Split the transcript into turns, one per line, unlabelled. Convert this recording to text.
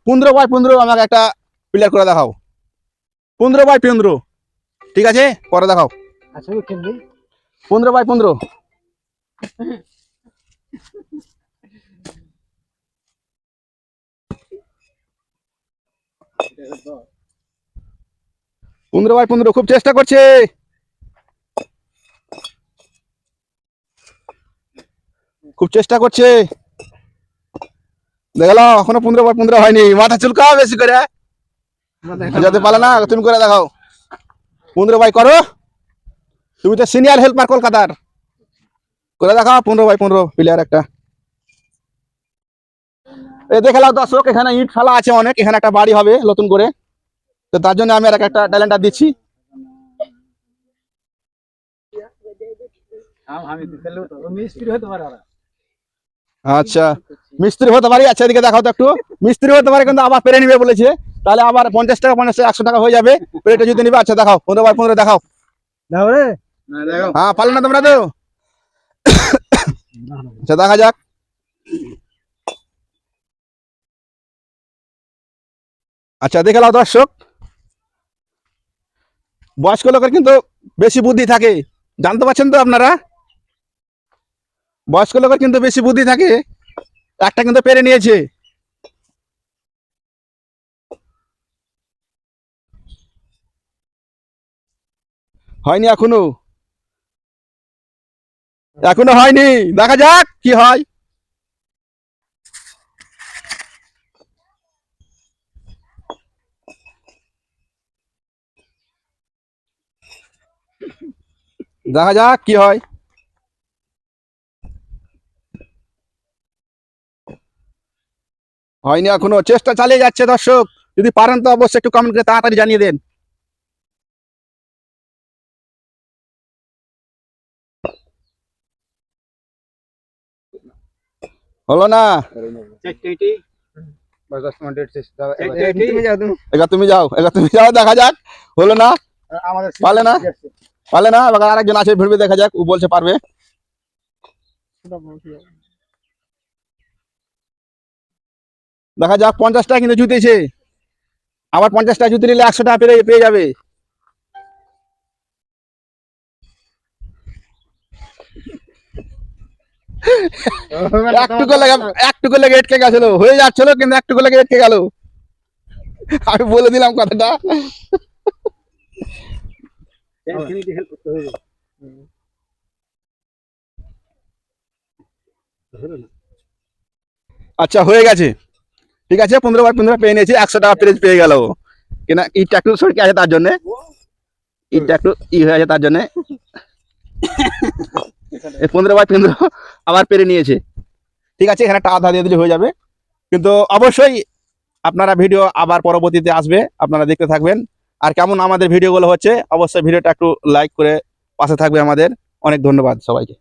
15x15 আমাকে একটা player করে দেখাও। 15x15, ঠিক আছে, করে দেখাও। 15x15। খুব চেষ্টা করছে, দেখলো এখনো 15x15 হয়নি। মাথা চুলকাও বেশি করে, যাতে পালে না। তুমি করে দেখাও 15x করো, তুমি তো সিনিয়র হেল্পার কলকাতার। করে দেখাও 15x15 প্লেয়ার একটা। এই দেখে নাও দর্শক, এখানে ইট ফেলা আছে অনেক, এখানে একটা বাড়ি হবে নতুন করে, তো তার জন্য আমি আর একটা ট্যালেন্টার দিচ্ছি। আচ্ছা, মিস্ত্রি হতে পারি। আচ্ছা এদিকে দেখাও তো একটু। মিস্ত্রি হতে পারে কিন্তু আবার পেরে নিবে বলেছে, তাহলে আবার 50 টাকা 50 100 টাকা হয়ে যাবে পেরেটা যদি নিবে। আচ্ছা দেখাও 15x15 দেখাও। হ্যাঁ পারলে না তোমরা তো। আচ্ছা দেখা যাক। আচ্ছা দেখে নাও দর্শক, বয়স্ক লোকের কিন্তু বেশি বুদ্ধি থাকে, জানতে পারছেন তো আপনারা। বয়স্ক লোকের কিন্তু বেশি বুদ্ধি থাকে। একটা কিন্তু পেরে নিয়েছে। হয়নি এখনো, এখনো হয়নি, দেখা যাক কি হয়। দেখা যাক কি হয়। হয়নি এখনো, চেষ্টা চালিয়ে যাচ্ছে দর্শক। যদি পারেন তো অবশ্যই একটু কমেন্ট করে তাড়াতাড়ি জানিয়ে দেন। হলো না, এবার তুমি যাও, দেখা যাক। হলো না, পারলে না, এবার আরেকজন আছে ভিড়বে, দেখা যাক ও বলছে পারবে। দেখা যাক, 50 টাকা কিন্তু জুতেছে। আবার 50 টাকা জুতে নিলে 100 টাকা পেয়ে যাবে। একটুকু লেগে এটকে গেছিল, হয়ে যাচ্ছিল কিন্তু একটুকু লেগে এটকে গেল। আমি বলে দিলাম কথাটা। আচ্ছা হয়ে গেছে, ঠিক আছে। 15x15 পেয়ে নিয়েছি, 100 টাকা প্রাইজ পেয়ে গেল। কিনা ইটটা একটু সরকে আছে তার জন্য, ইটটা একটু হয়ে আছে তার জন্য। 15x15 আবার পেরে নিয়েছে, ঠিক আছে। এখানে টাকা দিয়ে দিলে হয়ে যাবে। কিন্তু অবশ্যই আপনারা ভিডিও আবার পরবর্তীতে আসবে, আপনারা দেখতে থাকবেন। আর কেমন আমাদের ভিডিওগুলো হচ্ছে অবশ্যই ভিডিওটা একটু লাইক করে পাশে থাকবে আমাদের। অনেক ধন্যবাদ সবাইকে।